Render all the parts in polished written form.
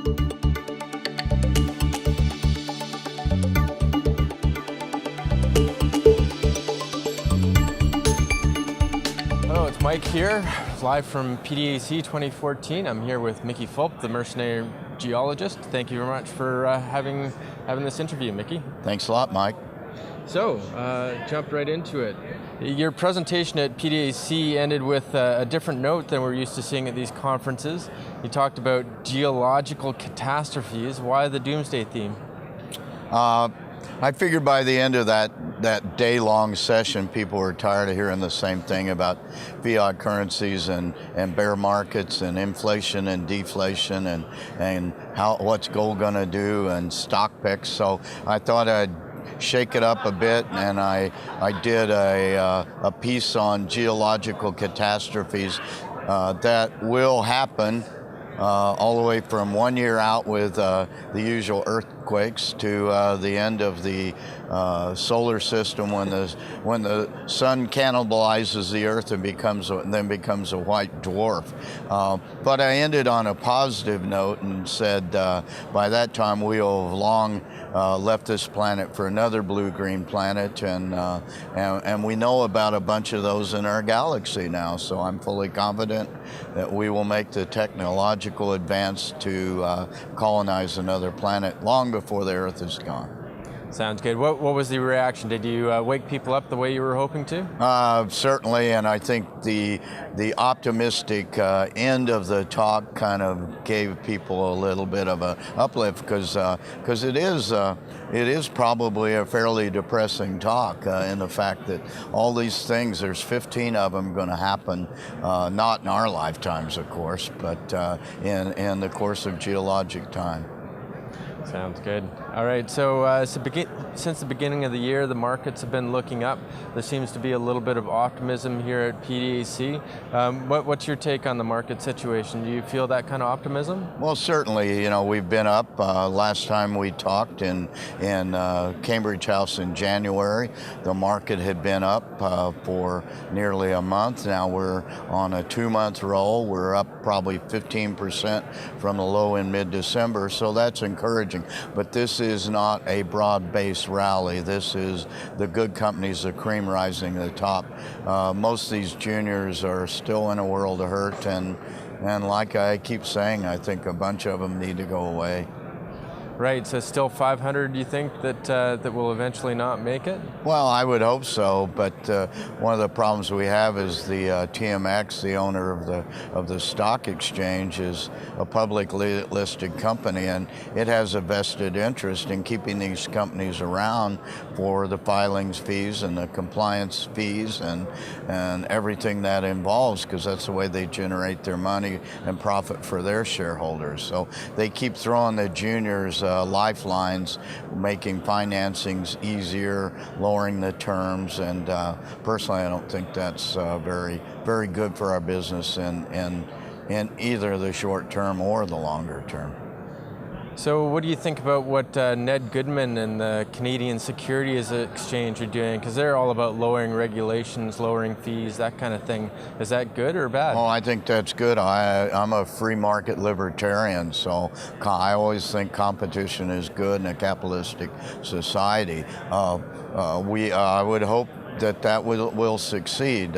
Hello, it's Mike here, live from PDAC 2014. I'm here with Mickey Fulp, the Mercenary Geologist. Thank you very much for having this interview, Mickey. Thanks a lot, Mike. So, jump right into it. Your presentation at PDAC ended with a different note than we're used to seeing at these conferences. You talked about geological catastrophes. Why the doomsday theme? I figured by the end of that day-long session, people were tired of hearing the same thing about fiat currencies and bear markets and inflation and deflation and what's gold going to do and stock picks. So I thought I'd shake it up a bit, and I did a piece on geological catastrophes that will happen all the way from 1 year out with the usual earthquakes to the end of the solar system when the sun cannibalizes the earth and becomes a white dwarf. But I ended on a positive note and said by that time we will have long left this planet for another blue-green planet, and we know about a bunch of those in our galaxy now. So I'm fully confident that we will make the technological advance to colonize another planet long before the Earth is gone. Sounds good. What was the reaction? Did you wake people up the way you were hoping to? Certainly, and I think the optimistic end of the talk kind of gave people a little bit of a uplift because it is probably a fairly depressing talk in the fact that all these things, there's 15 of them going to happen, not in our lifetimes, of course, but in the course of geologic time. Sounds good. All right, so since the beginning of the year, the markets have been looking up. There seems to be a little bit of optimism here at PDAC. What's your take on the market situation? Do you feel that kind of optimism? Well, certainly. You know, we've been up. Last time we talked in Cambridge House in January, the market had been up for nearly a month. Now we're on a 2-month roll. We're up probably 15% from the low in mid-December, so that's encouraging. But this is not a broad-based rally. This is the good companies, the cream rising to the top. Most of these juniors are still in a world of hurt, and like I keep saying, I think a bunch of them need to go away. Right, so still 500, do you think that will eventually not make it? Well, I would hope so, but one of the problems we have is the TMX, the owner of the stock exchange, is a publicly listed company, and it has a vested interest in keeping these companies around for the filings fees and the compliance fees and everything that involves, because that's the way they generate their money and profit for their shareholders. So they keep throwing the juniors lifelines, making financings easier, lowering the terms, and personally I don't think that's very, very good for our business in either the short term or the longer term. So what do you think about what Ned Goodman and the Canadian Securities Exchange are doing? Because they're all about lowering regulations, lowering fees, that kind of thing. Is that good or bad? Oh, I think that's good. I'm a free market libertarian, so I always think competition is good in a capitalistic society. I would hope that will succeed.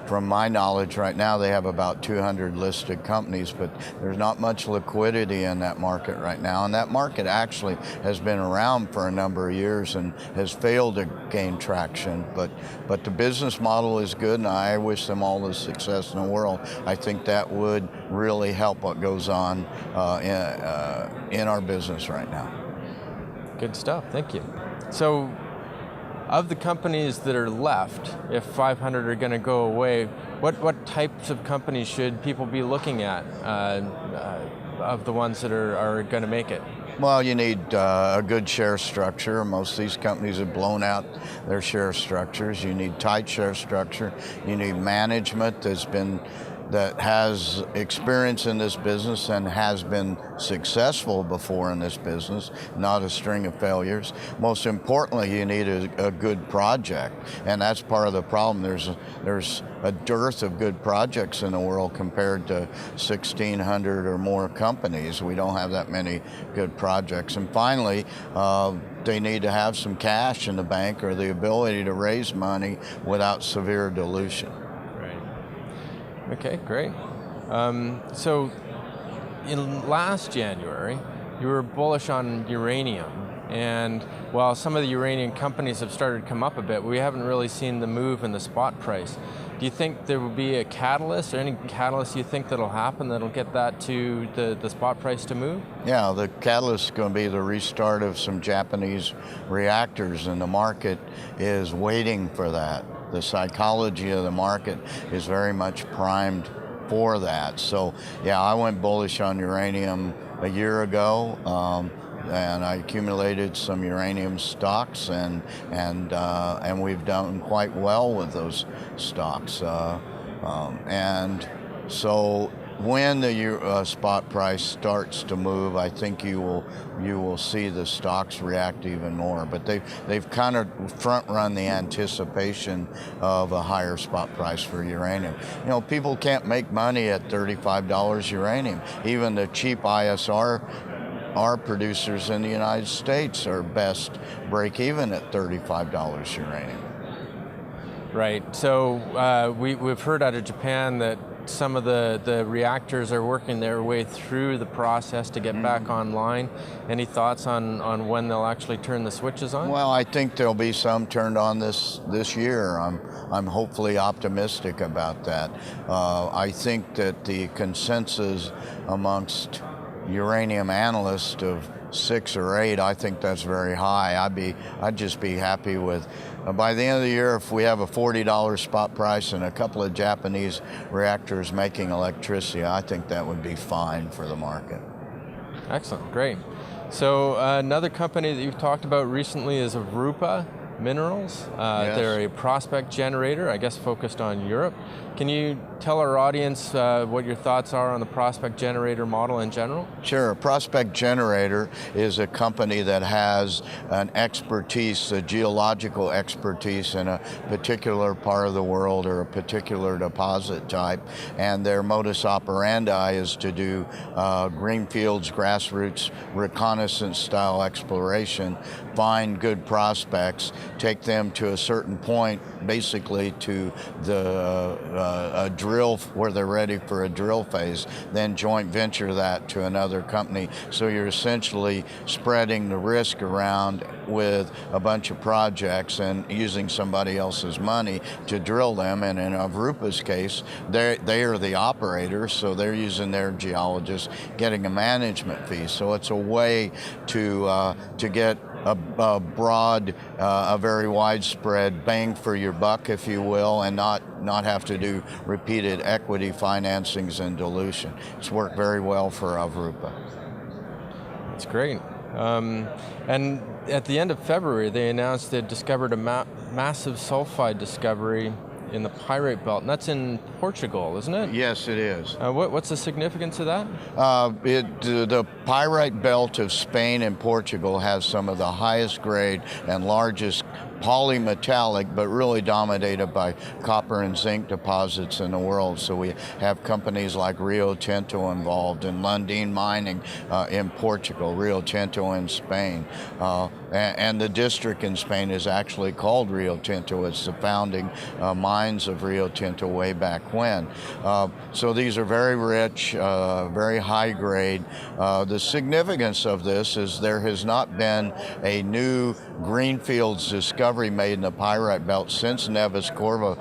From my knowledge right now, they have about 200 listed companies, but there's not much liquidity in that market right now. And that market actually has been around for a number of years and has failed to gain traction. But the business model is good, and I wish them all the success in the world. I think that would really help what goes on in our business right now. Good stuff, thank you. So, of the companies that are left, if 500 are going to go away, what types of companies should people be looking at of the ones that are going to make it? Well, you need a good share structure. Most of these companies have blown out their share structures. You need tight share structure. You need management that has experience in this business and has been successful before in this business, not a string of failures. Most importantly, you need a good project, and that's part of the problem. There's a dearth of good projects in the world compared to 1,600 or more companies. We don't have that many good projects. And finally, they need to have some cash in the bank or the ability to raise money without severe dilution. Right. Okay, great. So in last January, you were bullish on uranium. And while some of the uranium companies have started to come up a bit, we haven't really seen the move in the spot price. Do you think there will be a catalyst, or any catalyst you think that'll happen that'll get that to the spot price to move? Yeah, the catalyst is going to be the restart of some Japanese reactors, and the market is waiting for that. The psychology of the market is very much primed for that. So yeah, I went bullish on uranium a year ago. And I accumulated some uranium stocks, and we've done quite well with those stocks. And so when the spot price starts to move, I think you will see the stocks react even more. But they've kind of front run the anticipation of a higher spot price for uranium. You know, people can't make money at $35 uranium. Even the cheap ISR. Our producers in the United States are best break even at $35 uranium. Right. So we've heard out of Japan that some of the reactors are working their way through the process to get back online. Any thoughts on when they'll actually turn the switches on? Well, I think there'll be some turned on this year. I'm hopefully optimistic about that. I think that the consensus amongst uranium analyst of 6 or 8, I think that's very high. I'd just be happy with, by the end of the year, if we have a $40 spot price and a couple of Japanese reactors making electricity, I think that would be fine for the market. Excellent, great. So another company that you've talked about recently is Avrupa Minerals. Yes. They're a prospect generator, I guess focused on Europe. Can you tell our audience what your thoughts are on the prospect generator model in general? Sure. A prospect generator is a company that has an expertise, a geological expertise in a particular part of the world or a particular deposit type, and their modus operandi is to do greenfields, grassroots, reconnaissance style exploration, find good prospects, take them to a certain point, basically to a drill where they're ready for a drill phase, then joint venture that to another company. So you're essentially spreading the risk around with a bunch of projects and using somebody else's money to drill them. And in Avrupa's case, they are the operators, so they're using their geologists, getting a management fee. So it's a way to get a broad, a very widespread bang for your buck, if you will, and not have to do repeated equity financings and dilution. It's worked very well for Avrupa. That's great. And at the end of February, they announced they discovered a massive sulfide discovery in the Pyrite Belt, and that's in Portugal, isn't it? Yes, it is. What's the significance of that? The Pyrite Belt of Spain and Portugal has some of the highest grade and largest polymetallic, but really dominated by copper and zinc deposits in the world. So we have companies like Rio Tinto involved in Lundin Mining in Portugal, Rio Tinto in Spain. And the district in Spain is actually called Rio Tinto. It's the founding mines of Rio Tinto way back when. So these are very rich, very high grade. The significance of this is there has not been a new greenfields discovery made in the Pyrite Belt since Neves Corvo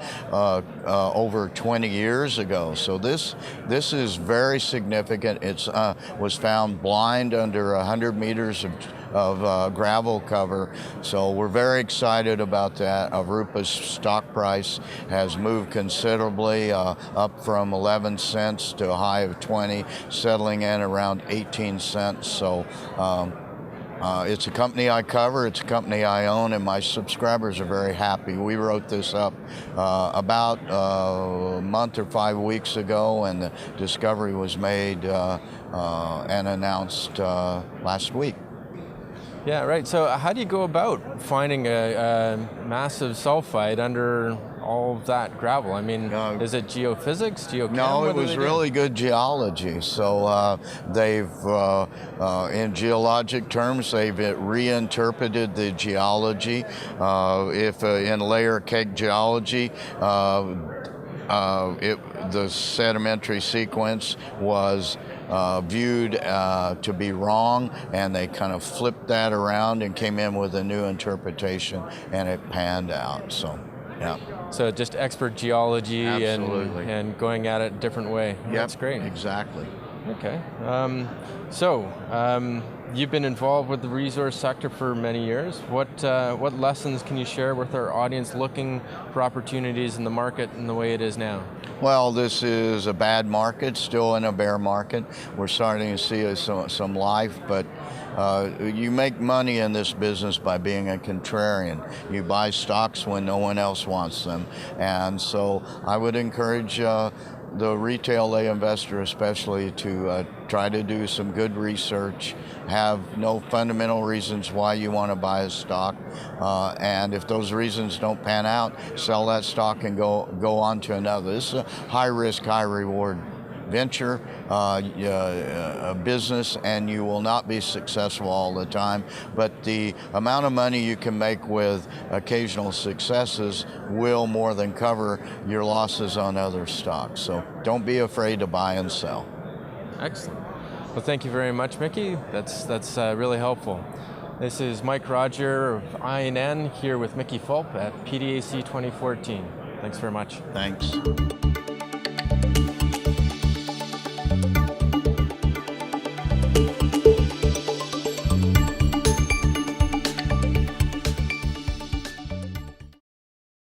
over 20 years ago. So this is very significant. It was found blind under 100 meters of gravel cover. So we're very excited about that. Avrupa's stock price has moved considerably, up from 11 cents to a high of 20, settling in around 18 cents. So It's a company I cover, it's a company I own, and my subscribers are very happy. We wrote this up about a month or 5 weeks ago, and the discovery was made and announced last week. Yeah, right. So how do you go about finding a massive sulfide under all of that gravel? I mean, is it geophysics, geochem? No, it was really good geology. So they've, in geologic terms, they've reinterpreted the geology. If in layer cake geology, the sedimentary sequence was viewed to be wrong, and they kind of flipped that around and came in with a new interpretation, and it panned out. So, yeah. So just expert geology and going at it a different way. Yep, that's great. Exactly. Okay. You've been involved with the resource sector for many years. What lessons can you share with our audience looking for opportunities in the market and the way it is now? Well, this is a bad market, still in a bear market. We're starting to see some life, but you make money in this business by being a contrarian. You buy stocks when no one else wants them. And so I would encourage the retail lay investor especially to try to do some good research, have no fundamental reasons why you want to buy a stock, and if those reasons don't pan out, sell that stock and go on to another. This is a high risk, high reward venture, a business, and you will not be successful all the time, but the amount of money you can make with occasional successes will more than cover your losses on other stocks. So don't be afraid to buy and sell. Excellent. Well, thank you very much, Mickey. That's really helpful. This is Mike Roger of INN here with Mickey Fulp at PDAC 2014. Thanks very much. Thanks.